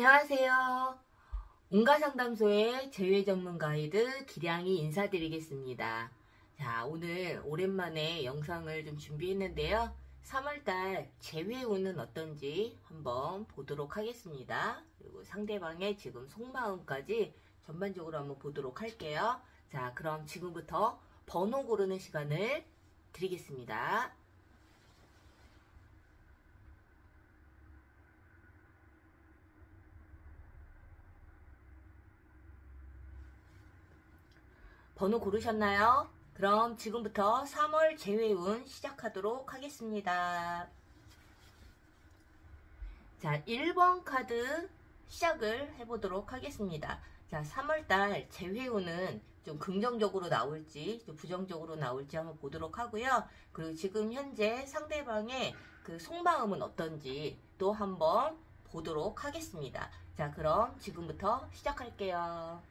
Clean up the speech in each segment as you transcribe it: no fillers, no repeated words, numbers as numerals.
안녕하세요. 온가상담소의 제외 전문 가이드 기량이 인사드리겠습니다. 자, 오늘 오랜만에 영상을 좀 준비했는데요. 3월달 제외운은 어떤지 한번 보도록 하겠습니다. 그리고 상대방의 지금 속마음까지 전반적으로 한번 보도록 할게요. 자, 그럼 지금부터 번호 고르는 시간을 드리겠습니다. 번호 고르셨나요? 그럼 지금부터 3월 제외운 시작하도록 하겠습니다. 자, 1번 카드 시작을 해보도록 하겠습니다. 자, 3월달 제외운은 좀 긍정적으로 나올지 좀 부정적으로 나올지 한번 보도록 하고요. 그리고 지금 현재 상대방의 그 속마음은 어떤지 또 한번 보도록 하겠습니다. 자, 그럼 지금부터 시작할게요.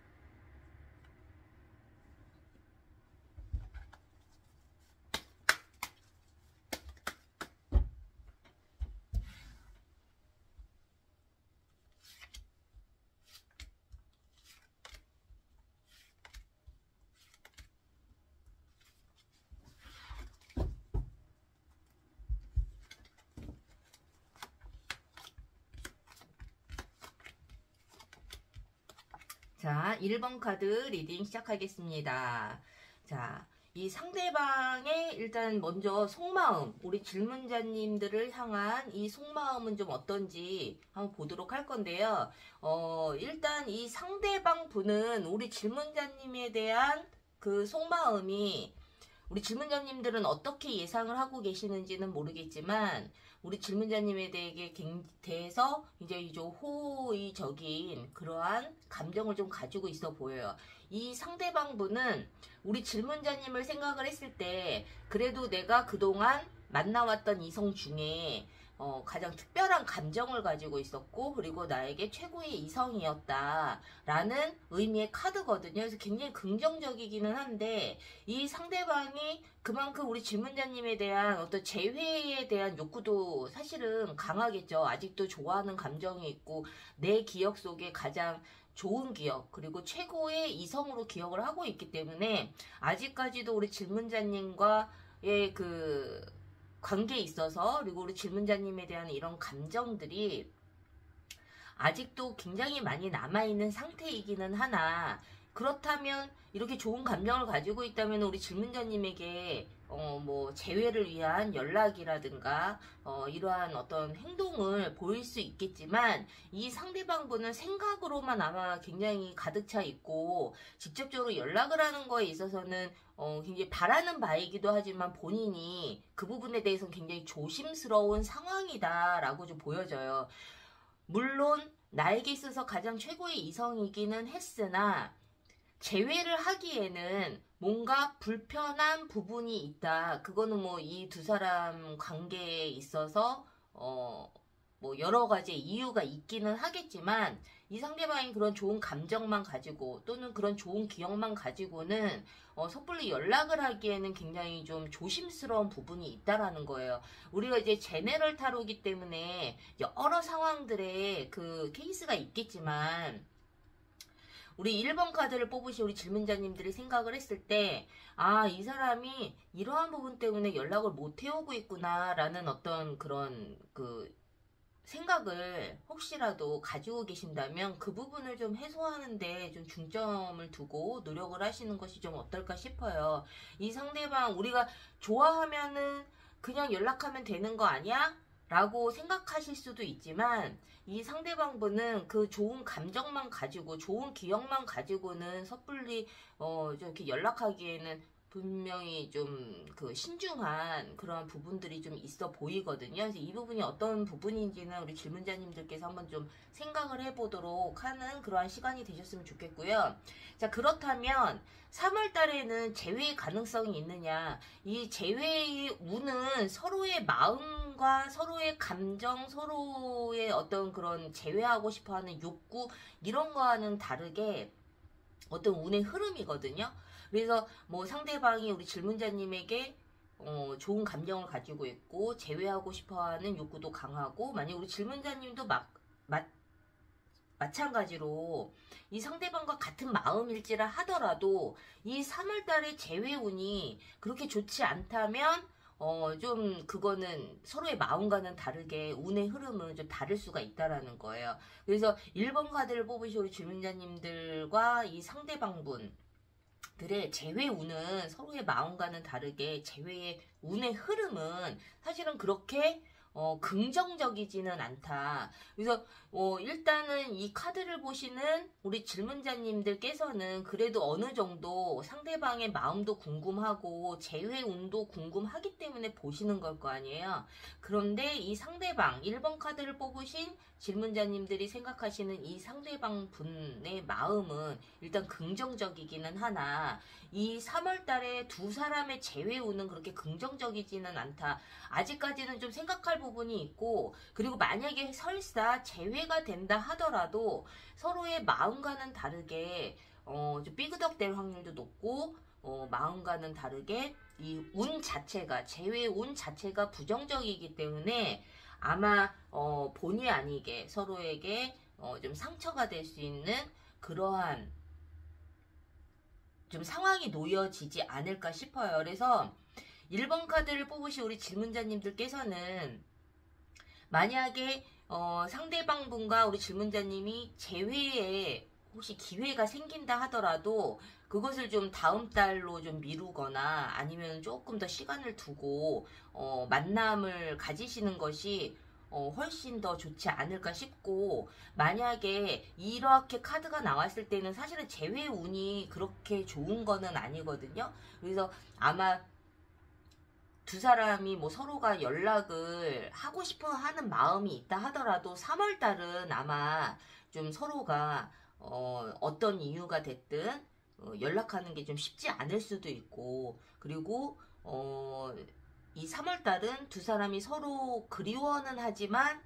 자, 1번 카드 리딩 시작하겠습니다. 자, 이 상대방의 일단 먼저 속마음, 우리 질문자님들을 향한 이 속마음은 좀 어떤지 한번 보도록 할 건데요. 일단 이 상대방 분은 우리 질문자님에 대한 그 속마음이 우리 질문자님들은 어떻게 예상을 하고 계시는지는 모르겠지만 우리 질문자님에 대해서 이제 호의적인 그러한 감정을 좀 가지고 있어 보여요. 이 상대방 분은 우리 질문자님을 생각을 했을 때 그래도 내가 그동안 만나왔던 이성 중에 가장 특별한 감정을 가지고 있었고 그리고 나에게 최고의 이성이었다 라는 의미의 카드거든요. 그래서 굉장히 긍정적이기는 한데 이 상대방이 그만큼 우리 질문자님에 대한 어떤 재회에 대한 욕구도 사실은 강하겠죠. 아직도 좋아하는 감정이 있고 내 기억 속에 가장 좋은 기억 그리고 최고의 이성으로 기억을 하고 있기 때문에 아직까지도 우리 질문자님과의 그 관계에 있어서 그리고 우리 질문자님에 대한 이런 감정들이 아직도 굉장히 많이 남아있는 상태이기는 하나 그렇다면 이렇게 좋은 감정을 가지고 있다면 우리 질문자님에게 뭐 재회를 위한 연락이라든가 이러한 어떤 행동을 보일 수 있겠지만 이 상대방 분은 생각으로만 아마 굉장히 가득 차 있고 직접적으로 연락을 하는 거에 있어서는 굉장히 바라는 바이기도 하지만 본인이 그 부분에 대해서는 굉장히 조심스러운 상황이다라고 좀 보여져요. 물론 나에게 있어서 가장 최고의 이성이기는 했으나 재회를 하기에는 뭔가 불편한 부분이 있다. 그거는 뭐 이 두 사람 관계에 있어서 뭐 여러 가지 이유가 있기는 하겠지만 이 상대방이 그런 좋은 감정만 가지고 또는 그런 좋은 기억만 가지고는 섣불리 연락을 하기에는 굉장히 좀 조심스러운 부분이 있다라는 거예요. 우리가 이제 제네럴 타로이기 때문에 여러 상황들의 그 케이스가 있겠지만 우리 1번 카드를 뽑으신 우리 질문자님들이 생각을 했을 때, 아, 이 사람이 이러한 부분 때문에 연락을 못 해오고 있구나, 라는 어떤 그런 그 생각을 혹시라도 가지고 계신다면 그 부분을 좀 해소하는데 좀 중점을 두고 노력을 하시는 것이 좀 어떨까 싶어요. 이 상대방, 우리가 좋아하면은 그냥 연락하면 되는 거 아니야? 라고 생각하실 수도 있지만 이 상대방 분은 그 좋은 감정만 가지고 좋은 기억만 가지고는 섣불리 이렇게 연락하기에는 분명히 좀 그 신중한 그런 부분들이 좀 있어 보이거든요. 그래서 이 부분이 어떤 부분인지는 우리 질문자님들께서 한번 좀 생각을 해보도록 하는 그러한 시간이 되셨으면 좋겠고요. 자, 그렇다면 3월 달에는 재회의 가능성이 있느냐? 이 재회의 운은 서로의 마음과 서로의 감정, 서로의 어떤 그런 재회하고 싶어하는 욕구 이런 거와는 다르게 어떤 운의 흐름이거든요. 그래서 뭐 상대방이 우리 질문자님에게 좋은 감정을 가지고 있고 제외하고 싶어하는 욕구도 강하고 만약 우리 질문자님도 마찬가지로 이 상대방과 같은 마음일지라 하더라도 이 3월달의 재회운이 그렇게 좋지 않다면 좀 그거는 서로의 마음과는 다르게 운의 흐름은 좀 다를 수가 있다라는 거예요. 그래서 1번 카드를 뽑으신 우리 주문자님들과 이 상대방분 들의 재회운은 서로의 마음과는 다르게 재회의 운의 흐름은 사실은 그렇게 긍정적이지는 않다. 그래서 일단은 이 카드를 보시는 우리 질문자님들께서는 그래도 어느 정도 상대방의 마음도 궁금하고 재회운도 궁금하기 때문에 보시는 걸 거 아니에요. 그런데 이 상대방 1번 카드를 뽑으신 질문자님들이 생각하시는 이 상대방 분의 마음은 일단 긍정적이기는 하나 이 3월달에 두 사람의 재회운은 그렇게 긍정적이지는 않다. 아직까지는 좀 생각할 부분이 있고 그리고 만약에 설사 재회가 된다 하더라도 서로의 마음과는 다르게 좀 삐그덕될 확률도 높고 마음과는 다르게 이 운 자체가 재회 운 자체가 부정적이기 때문에 아마 본의 아니게 서로에게 좀 상처가 될 수 있는 그러한 좀 상황이 놓여지지 않을까 싶어요. 그래서 1번 카드를 뽑으신 우리 질문자님들께서는 만약에 상대방 분과 우리 질문자님이 재회에 혹시 기회가 생긴다 하더라도 그것을 좀 다음 달로 좀 미루거나 아니면 조금 더 시간을 두고 만남을 가지시는 것이 훨씬 더 좋지 않을까 싶고 만약에 이렇게 카드가 나왔을 때는 사실은 재회 운이 그렇게 좋은 거는 아니거든요. 그래서 아마 두 사람이 뭐 서로가 연락을 하고 싶어 하는 마음이 있다 하더라도 3월 달은 아마 좀 서로가 어떤 이유가 됐든 연락하는 게 좀 쉽지 않을 수도 있고 그리고 이 3월 달은 두 사람이 서로 그리워는 하지만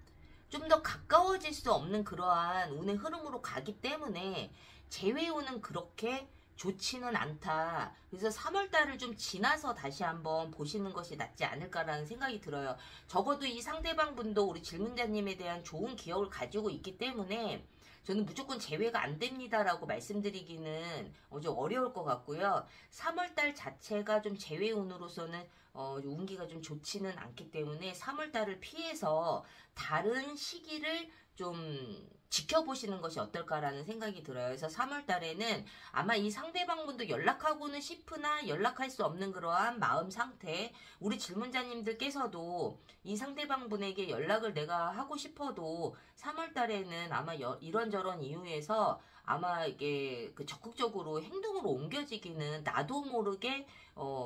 좀 더 가까워질 수 없는 그러한 운의 흐름으로 가기 때문에 재회운은 그렇게 좋지는 않다. 그래서 3월달을 좀 지나서 다시 한번 보시는 것이 낫지 않을까라는 생각이 들어요. 적어도 이 상대방 분도 우리 질문자님에 대한 좋은 기억을 가지고 있기 때문에 저는 무조건 재회가 안 됩니다라고 말씀드리기는 좀 어려울 것 같고요. 3월달 자체가 좀 재회운으로서는 운기가 좀 좋지는 않기 때문에 3월달을 피해서 다른 시기를 좀 지켜보시는 것이 어떨까라는 생각이 들어요. 그래서 3월달에는 아마 이 상대방분도 연락하고는 싶으나 연락할 수 없는 그러한 마음 상태 우리 질문자님들께서도 이 상대방분에게 연락을 내가 하고 싶어도 3월달에는 아마 이런저런 이유에서 아마 이게 그 적극적으로 행동으로 옮겨지기는 나도 모르게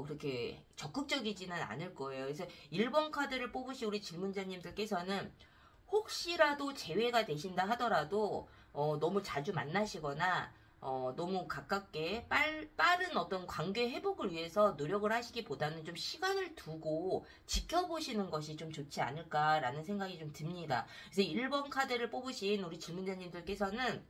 그렇게 적극적이지는 않을 거예요. 그래서 1번 카드를 뽑으신 우리 질문자님들께서는 혹시라도 재회가 되신다 하더라도 너무 자주 만나시거나 너무 가깝게 빠른 어떤 관계 회복을 위해서 노력을 하시기보다는 좀 시간을 두고 지켜보시는 것이 좀 좋지 않을까라는 생각이 좀 듭니다. 그래서 1번 카드를 뽑으신 우리 질문자님들께서는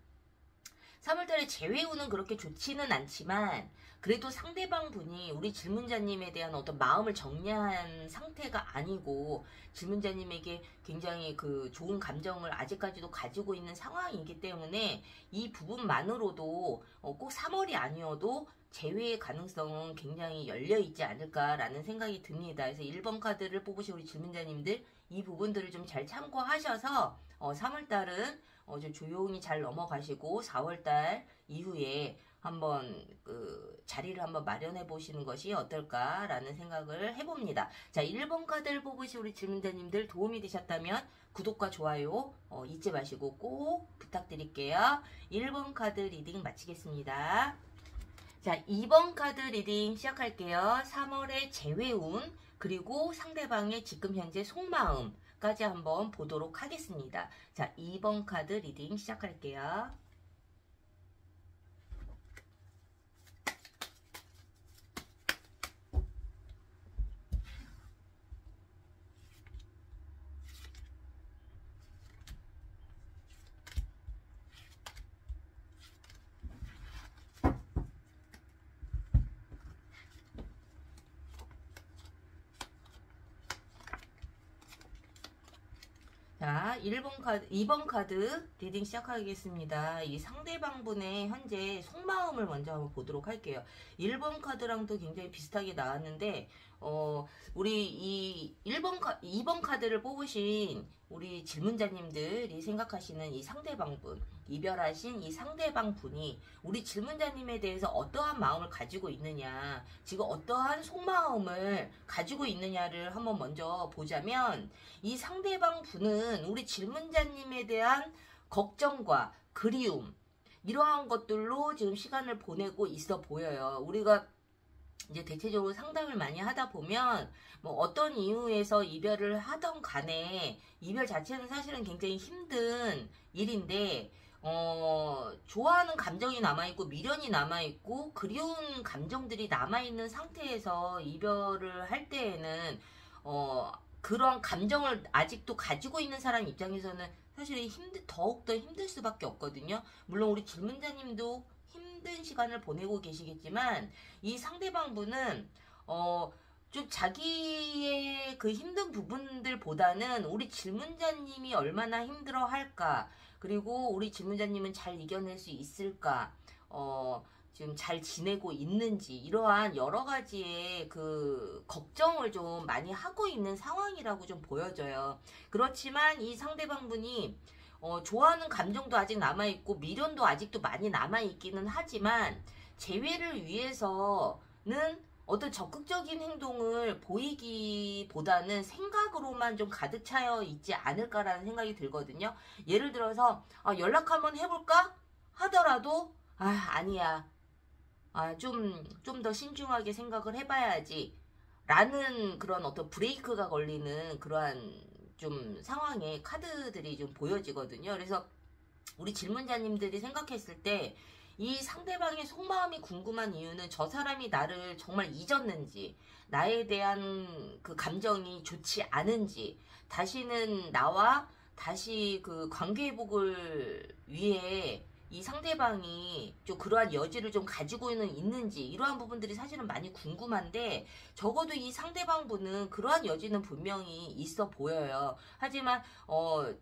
3월달에 재회운은 그렇게 좋지는 않지만 그래도 상대방 분이 우리 질문자님에 대한 어떤 마음을 정리한 상태가 아니고 질문자님에게 굉장히 그 좋은 감정을 아직까지도 가지고 있는 상황이기 때문에 이 부분만으로도 꼭 3월이 아니어도 재회의 가능성은 굉장히 열려있지 않을까라는 생각이 듭니다. 그래서 1번 카드를 뽑으신 우리 질문자님들 이 부분들을 좀 잘 참고하셔서 3월달은 좀 조용히 잘 넘어가시고 4월달 이후에 한번 그 자리를 한번 마련해 보시는 것이 어떨까라는 생각을 해봅니다. 자, 1번 카드를 뽑으신 우리 질문자님들 도움이 되셨다면 구독과 좋아요 잊지 마시고 꼭 부탁드릴게요. 1번 카드 리딩 마치겠습니다. 자, 2번 카드 리딩 시작할게요. 3월의 재회운 그리고 상대방의 지금 현재 속마음까지 한번 보도록 하겠습니다. 자, 2번 카드 리딩 시작할게요. 자, 자, 2번 카드 리딩 시작하겠습니다. 이 상대방분의 현재 속마음을 먼저 한번 보도록 할게요. 1번 카드랑도 굉장히 비슷하게 나왔는데, 우리 이 2번 카드를 뽑으신 우리 질문자님들이 생각하시는 이 상대방분, 이별하신 이 상대방분이 우리 질문자님에 대해서 어떠한 마음을 가지고 있느냐, 지금 어떠한 속마음을 가지고 있느냐를 한번 먼저 보자면, 이 상대방분은 우리 질문자님에 대한 걱정과 그리움, 이러한 것들로 지금 시간을 보내고 있어 보여요. 우리가 이제 대체적으로 상담을 많이 하다 보면 뭐 어떤 이유에서 이별을 하던 간에 이별 자체는 사실은 굉장히 힘든 일인데, 좋아하는 감정이 남아있고 미련이 남아있고 그리운 감정들이 남아있는 상태에서 이별을 할 때에는 그런 감정을 아직도 가지고 있는 사람 입장에서는 사실 더욱더 힘들 수밖에 없거든요. 물론 우리 질문자님도 힘든 시간을 보내고 계시겠지만, 이 상대방분은 좀 자기의 그 힘든 부분들보다는 우리 질문자님이 얼마나 힘들어 할까, 그리고 우리 질문자님은 잘 이겨낼 수 있을까, 지금 잘 지내고 있는지, 이러한 여러 가지의 그 걱정을 좀 많이 하고 있는 상황이라고 좀 보여져요. 그렇지만 이 상대방분이 좋아하는 감정도 아직 남아있고 미련도 아직도 많이 남아있기는 하지만, 재회를 위해서는 어떤 적극적인 행동을 보이기보다는 생각으로만 좀 가득 차여 있지 않을까라는 생각이 들거든요. 예를 들어서 연락 한번 해볼까 하더라도 아니야, 좀 더 신중하게 생각을 해봐야지 라는 그런 어떤 브레이크가 걸리는 그러한 좀 상황의 카드들이 좀 보여지거든요. 그래서 우리 질문자님들이 생각했을 때 이 상대방의 속마음이 궁금한 이유는 저 사람이 나를 정말 잊었는지, 나에 대한 그 감정이 좋지 않은지, 다시는 나와 다시 그 관계 회복을 위해 이 상대방이 좀 그러한 여지를 좀 가지고 있는지, 이러한 부분들이 사실은 많이 궁금한데, 적어도 이 상대방분은 그러한 여지는 분명히 있어 보여요. 하지만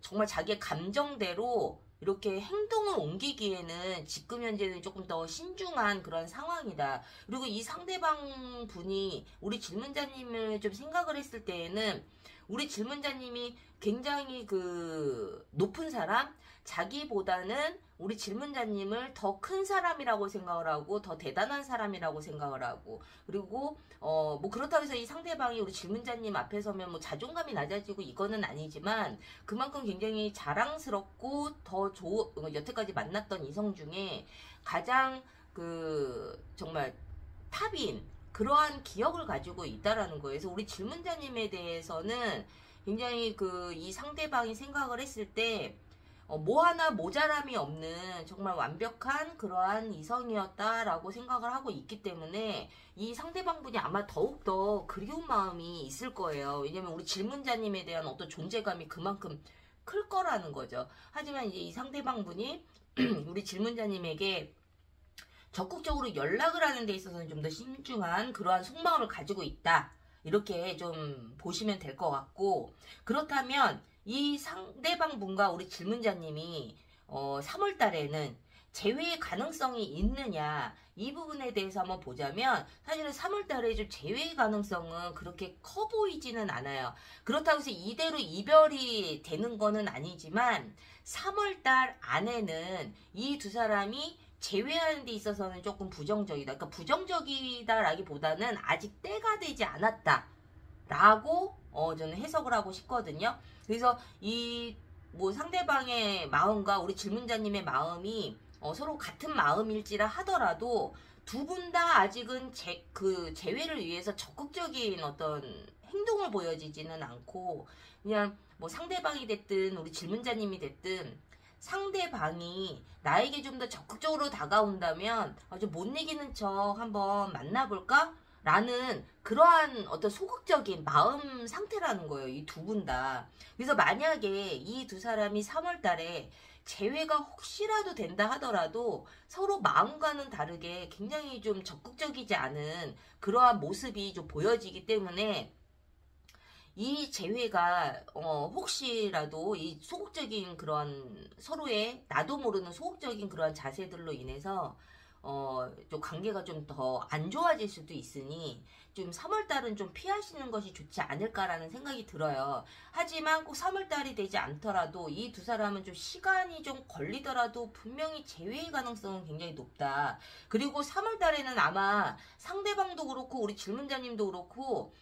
정말 자기의 감정대로 이렇게 행동을 옮기기에는 지금 현재는 조금 더 신중한 그런 상황이다. 그리고 이 상대방 분이 우리 질문자님을 좀 생각을 했을 때에는, 우리 질문자님이 굉장히 그 높은 사람, 자기보다는 우리 질문자님을 더 큰 사람이라고 생각을 하고 더 대단한 사람이라고 생각을 하고, 그리고 뭐 그렇다고 해서 이 상대방이 우리 질문자님 앞에 서면 뭐 자존감이 낮아지고 이거는 아니지만, 그만큼 굉장히 자랑스럽고 여태까지 만났던 이성 중에 가장 그 정말 탑인 그러한 기억을 가지고 있다라는 거예요. 그래서 우리 질문자님에 대해서는 굉장히 이 상대방이 생각을 했을 때 뭐 하나 모자람이 없는 정말 완벽한 그러한 이성이었다라고 생각을 하고 있기 때문에, 이 상대방분이 아마 더욱더 그리운 마음이 있을 거예요. 왜냐면 우리 질문자님에 대한 어떤 존재감이 그만큼 클 거라는 거죠. 하지만 이제 이 상대방분이 우리 질문자님에게 적극적으로 연락을 하는 데 있어서는 좀 더 신중한 그러한 속마음을 가지고 있다, 이렇게 좀 보시면 될 것 같고, 그렇다면 이 상대방 분과 우리 질문자님이 3월 달에는 재회의 가능성이 있느냐, 이 부분에 대해서 한번 보자면, 사실은 3월 달에 좀 재회의 가능성은 그렇게 커 보이지는 않아요. 그렇다고 해서 이대로 이별이 되는 거는 아니지만, 3월 달 안에는 이 두 사람이 재회하는 데 있어서는 조금 부정적이다. 그러니까 부정적이다라기보다는 아직 때가 되지 않았다 라고 저는 해석을 하고 싶거든요. 그래서 이 뭐 상대방의 마음과 우리 질문자님의 마음이 서로 같은 마음일지라 하더라도, 두 분 다 아직은 재회를 위해서 적극적인 어떤 행동을 보여지지는 않고, 그냥 뭐 상대방이 됐든 우리 질문자님이 됐든 상대방이 나에게 좀 더 적극적으로 다가온다면 좀 못 이기는 척 한번 만나볼까? 라는 그러한 어떤 소극적인 마음 상태라는 거예요. 이 두 분 다. 그래서 만약에 이 두 사람이 3월 달에 재회가 혹시라도 된다 하더라도 서로 마음과는 다르게 굉장히 좀 적극적이지 않은 그러한 모습이 좀 보여지기 때문에, 이 재회가 혹시라도 이 소극적인 그런 서로의 나도 모르는 소극적인 그런 자세들로 인해서 좀 관계가 좀 더 안 좋아질 수도 있으니 좀 3월달은 좀 피하시는 것이 좋지 않을까라는 생각이 들어요. 하지만 꼭 3월달이 되지 않더라도 이 두 사람은 좀 시간이 좀 걸리더라도 분명히 재회의 가능성은 굉장히 높다. 그리고 3월달에는 아마 상대방도 그렇고 우리 질문자님도 그렇고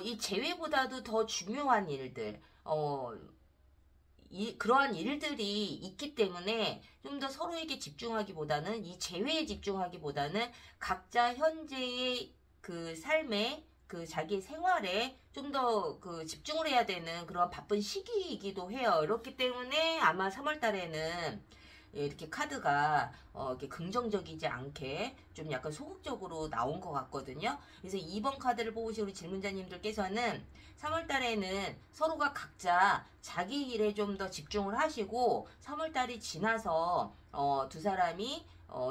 이 재회보다도 더 중요한 일들 그러한 일들이 있기 때문에 좀 더 서로에게 집중하기보다는 이 재회에 집중하기보다는 각자 현재의 그 삶에 그 자기 생활에 좀 더 그 집중을 해야 되는 그런 바쁜 시기이기도 해요. 그렇기 때문에 아마 3월 달에는 이렇게 카드가 이렇게 긍정적이지 않게 좀 약간 소극적으로 나온 것 같거든요. 그래서 2번 카드를 뽑으신 우리 질문자님들께서는 3월 달에는 서로가 각자 자기 일에 좀 더 집중을 하시고 3월 달이 지나서 두 사람이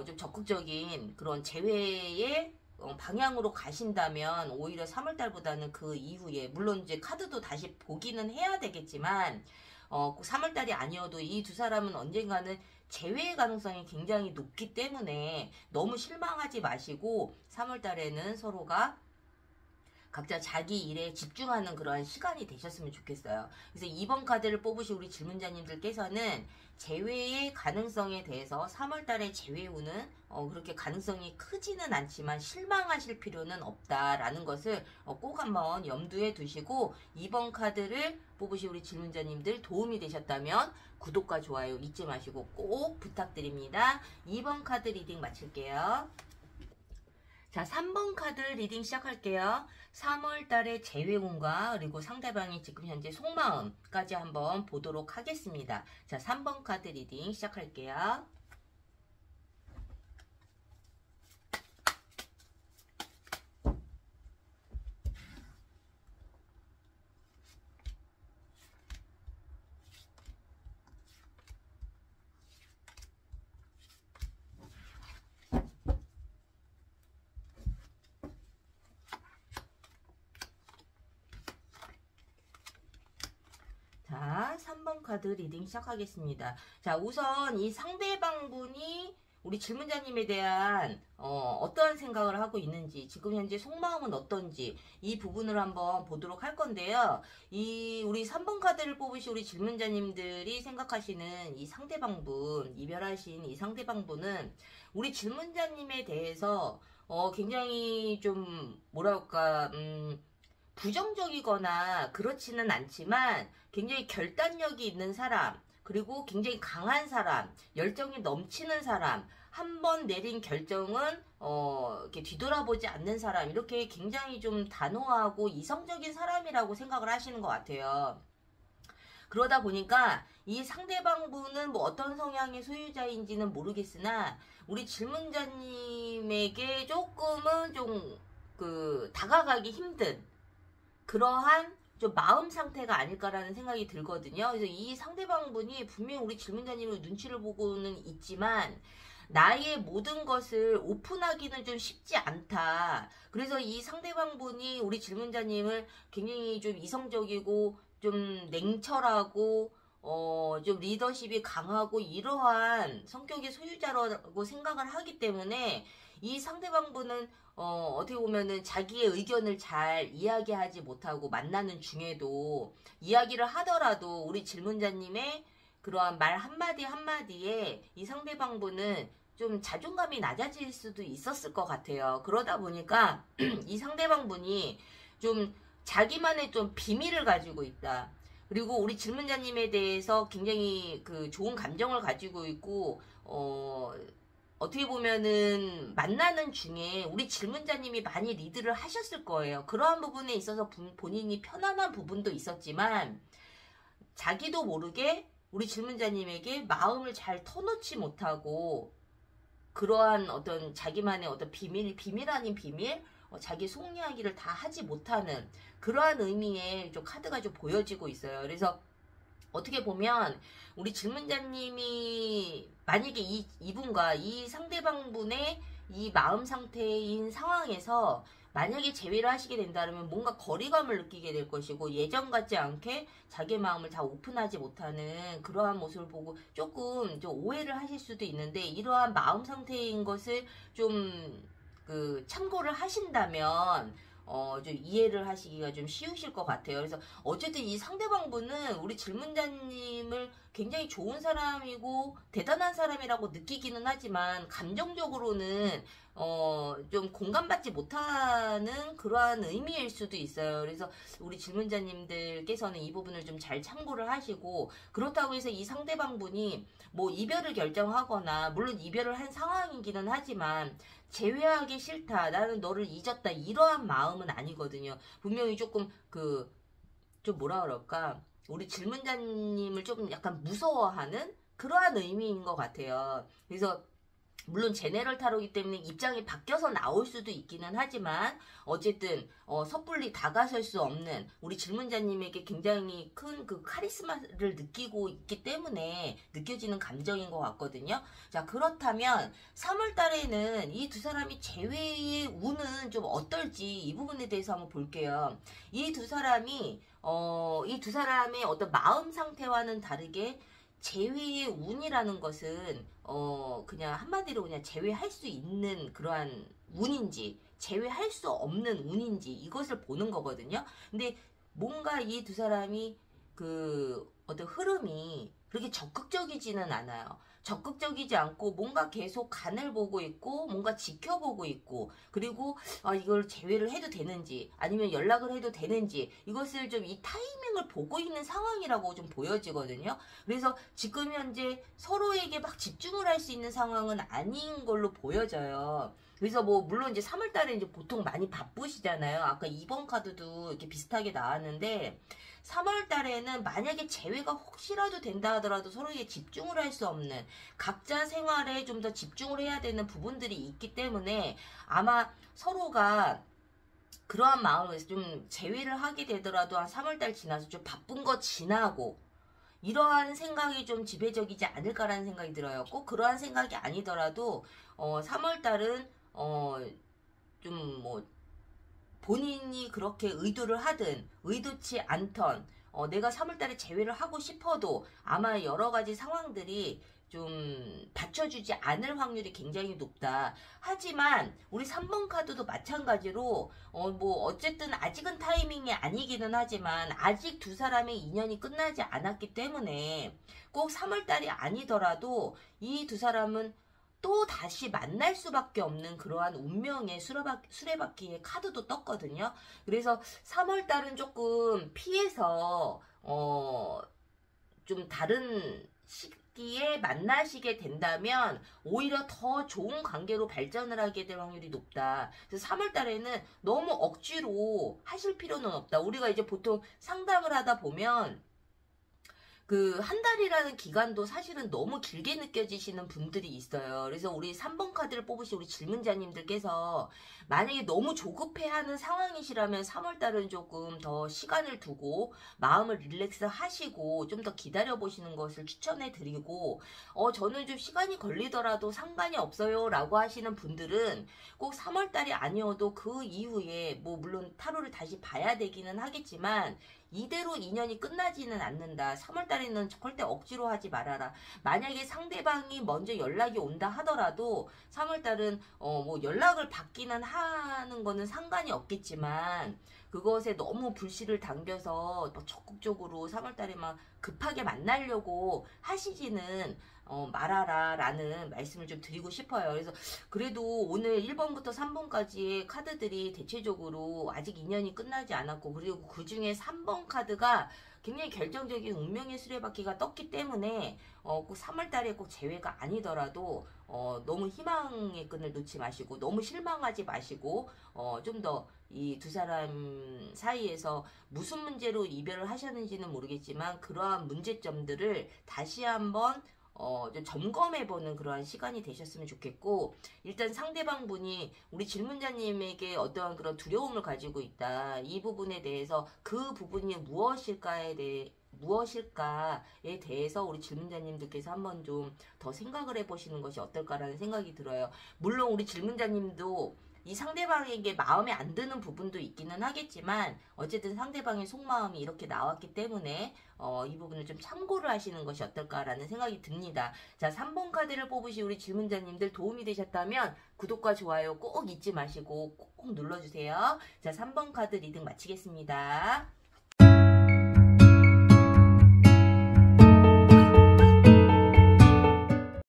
좀 적극적인 그런 재회의 방향으로 가신다면 오히려 3월 달보다는 그 이후에 물론 이제 카드도 다시 보기는 해야 되겠지만 3월 달이 아니어도 이 두 사람은 언젠가는 재회의 가능성이 굉장히 높기 때문에 너무 실망하지 마시고 3월 달에는 서로가 각자 자기 일에 집중하는 그러한 시간이 되셨으면 좋겠어요. 그래서 2번 카드를 뽑으신 우리 질문자님들께서는 재회의 가능성에 대해서 3월달에 재회후는 그렇게 가능성이 크지는 않지만 실망하실 필요는 없다라는 것을 꼭 한번 염두에 두시고 2번 카드를 뽑으신 우리 질문자님들 도움이 되셨다면 구독과 좋아요 잊지 마시고 꼭 부탁드립니다. 2번 카드 리딩 마칠게요. 자, 3번 카드 리딩 시작할게요. 3월달의 재회운과 그리고 상대방의 지금 현재 속마음까지 한번 보도록 하겠습니다. 자, 3번 카드 리딩 시작할게요. 자, 3번 카드 리딩 시작하겠습니다. 자, 우선 이 상대방분이 우리 질문자님에 대한 어떠한 생각을 하고 있는지, 지금 현재 속마음은 어떤지 이 부분을 한번 보도록 할 건데요. 우리 3번 카드를 뽑으신 우리 질문자님들이 생각하시는 이 상대방분, 이별하신 이 상대방분은 우리 질문자님에 대해서 굉장히 좀 뭐랄까 부정적이거나 그렇지는 않지만 굉장히 결단력이 있는 사람, 그리고 굉장히 강한 사람, 열정이 넘치는 사람, 한 번 내린 결정은 이렇게 뒤돌아보지 않는 사람, 이렇게 굉장히 좀 단호하고 이성적인 사람이라고 생각을 하시는 것 같아요. 그러다 보니까 이 상대방분은 뭐 어떤 성향의 소유자인지는 모르겠으나 우리 질문자님에게 조금은 좀 다가가기 힘든 그러한 좀 마음 상태가 아닐까라는 생각이 들거든요. 그래서 이 상대방분이 분명히 우리 질문자님의 눈치를 보고는 있지만 나의 모든 것을 오픈하기는 좀 쉽지 않다. 그래서 이 상대방분이 우리 질문자님을 굉장히 좀 이성적이고 좀 냉철하고 좀 리더십이 강하고 이러한 성격의 소유자라고 생각을 하기 때문에 이 상대방분은 어떻게 보면은 자기의 의견을 잘 이야기하지 못하고 만나는 중에도 이야기를 하더라도 우리 질문자님의 그러한 말 한마디 한마디에 이 상대방분은 좀 자존감이 낮아질 수도 있었을 것 같아요. 그러다 보니까 이 상대방분이 좀 자기만의 좀 비밀을 가지고 있다. 그리고 우리 질문자님에 대해서 굉장히 좋은 감정을 가지고 있고 어떻게 보면은 만나는 중에 우리 질문자님이 많이 리드를 하셨을 거예요. 그러한 부분에 있어서 본인이 편안한 부분도 있었지만 자기도 모르게 우리 질문자님에게 마음을 잘 터놓지 못하고 그러한 어떤 자기만의 어떤 비밀 아닌 비밀, 자기 속 이야기를 다 하지 못하는 그러한 의미의 좀 카드가 좀 보여지고 있어요. 그래서 어떻게 보면 우리 질문자님이 만약에 이분과 이 상대방분의 이 마음 상태인 상황에서 만약에 제외를 하시게 된다면 뭔가 거리감을 느끼게 될 것이고 예전 같지 않게 자기 마음을 다 오픈하지 못하는 그러한 모습을 보고 조금 좀 오해를 하실 수도 있는데 이러한 마음 상태인 것을 좀 참고를 하신다면 좀 이해를 하시기가 좀 쉬우실 것 같아요. 그래서 어쨌든 이 상대방분은 우리 질문자님을 굉장히 좋은 사람이고 대단한 사람이라고 느끼기는 하지만 감정적으로는 좀 공감받지 못하는 그러한 의미일 수도 있어요. 그래서 우리 질문자님들께서는 이 부분을 좀 잘 참고를 하시고 그렇다고 해서 이 상대방분이 뭐 이별을 결정하거나 물론 이별을 한 상황이기는 하지만 제외하기 싫다. 나는 너를 잊었다. 이러한 마음은 아니거든요. 분명히 조금 좀 뭐라 그럴까. 우리 질문자님을 조금 약간 무서워하는 그러한 의미인 것 같아요. 그래서 물론 제네럴 타로이기 때문에 입장이 바뀌어서 나올 수도 있기는 하지만 어쨌든 섣불리 다가설 수 없는 우리 질문자님에게 굉장히 큰 그 카리스마를 느끼고 있기 때문에 느껴지는 감정인 것 같거든요. 자, 그렇다면 3월 달에는 이 두 사람이 제외의 운은 좀 어떨지 이 부분에 대해서 한번 볼게요. 이 두 사람의 어떤 마음 상태와는 다르게 제외의 운이라는 것은 그냥 한마디로 그냥 제외할 수 있는 그러한 운인지 제외할 수 없는 운인지 이것을 보는 거거든요. 근데 뭔가 이 두 사람이 어떤 흐름이 그렇게 적극적이지는 않아요. 적극적이지 않고 뭔가 계속 간을 보고 있고 뭔가 지켜보고 있고 그리고 이걸 제외를 해도 되는지 아니면 연락을 해도 되는지 이것을 좀 이 타이밍을 보고 있는 상황이라고 좀 보여지거든요. 그래서 지금 현재 서로에게 막 집중을 할 수 있는 상황은 아닌 걸로 보여져요. 그래서 뭐 물론 이제 3월 달에 이제 보통 많이 바쁘시잖아요. 아까 2번 카드도 이렇게 비슷하게 나왔는데 3월 달에는 만약에 재회가 혹시라도 된다 하더라도 서로에게 집중을 할 수 없는 각자 생활에 좀 더 집중을 해야 되는 부분들이 있기 때문에 아마 서로가 그러한 마음을 좀 재회를 하게 되더라도 한 3월 달 지나서 좀 바쁜 거 지나고 이러한 생각이 좀 지배적이지 않을까라는 생각이 들어요. 꼭 그러한 생각이 아니더라도 3월 달은 좀 뭐 본인이 그렇게 의도를 하든 의도치 않던 내가 3월달에 제외를 하고 싶어도 아마 여러 가지 상황들이 좀 받쳐주지 않을 확률이 굉장히 높다. 하지만 우리 3번 카드도 마찬가지로 뭐 어쨌든 아직은 타이밍이 아니기는 하지만 아직 두 사람의 인연이 끝나지 않았기 때문에 꼭 3월달이 아니더라도 이 두 사람은 또 다시 만날 수밖에 없는 그러한 운명의 수레바퀴의 카드도 떴거든요. 그래서 3월달은 조금 피해서 좀 다른 시기에 만나시게 된다면 오히려 더 좋은 관계로 발전을 하게 될 확률이 높다. 그래서 3월달에는 너무 억지로 하실 필요는 없다. 우리가 이제 보통 상담을 하다 보면 한 달이라는 기간도 사실은 너무 길게 느껴지시는 분들이 있어요. 그래서 우리 3번 카드를 뽑으신 우리 질문자님들께서 만약에 너무 조급해하는 상황이시라면 3월달은 조금 더 시간을 두고 마음을 릴렉스 하시고 좀 더 기다려보시는 것을 추천해 드리고 저는 좀 시간이 걸리더라도 상관이 없어요 라고 하시는 분들은 꼭 3월달이 아니어도 그 이후에 뭐 물론 타로를 다시 봐야 되기는 하겠지만 이대로 인연이 끝나지는 않는다. 3월달에는 절대 억지로 하지 말아라. 만약에 상대방이 먼저 연락이 온다 하더라도 3월달은 뭐 연락을 받기는 하는 거는 상관이 없겠지만 그것에 너무 불씨를 당겨서 또 적극적으로 3월달에 막 급하게 만나려고 하시지는 말아라 라는 말씀을 좀 드리고 싶어요. 그래서 그래도 오늘 1번부터 3번까지의 카드들이 대체적으로 아직 인연이 끝나지 않았고 그리고 그 중에 3번 카드가 굉장히 결정적인 운명의 수레바퀴가 떴기 때문에 꼭 3월달에 꼭 재회가 아니더라도 너무 희망의 끈을 놓지 마시고 너무 실망하지 마시고 좀 더 이 두 사람 사이에서 무슨 문제로 이별을 하셨는지는 모르겠지만 그러한 문제점들을 다시 한번 좀 점검해보는 그러한 시간이 되셨으면 좋겠고 일단 상대방 분이 우리 질문자님에게 어떠한 그런 두려움을 가지고 있다. 이 부분에 대해서 그 부분이 무엇일까에 대해서 우리 질문자님들께서 한번 좀 더 생각을 해보시는 것이 어떨까라는 생각이 들어요. 물론 우리 질문자님도 이 상대방에게 마음에 안 드는 부분도 있기는 하겠지만 어쨌든 상대방의 속마음이 이렇게 나왔기 때문에 이 부분을 좀 참고를 하시는 것이 어떨까라는 생각이 듭니다. 자, 3번 카드를 뽑으신 우리 질문자님들 도움이 되셨다면 구독과 좋아요 꼭 잊지 마시고 꼭 눌러주세요. 자, 3번 카드 리딩 마치겠습니다.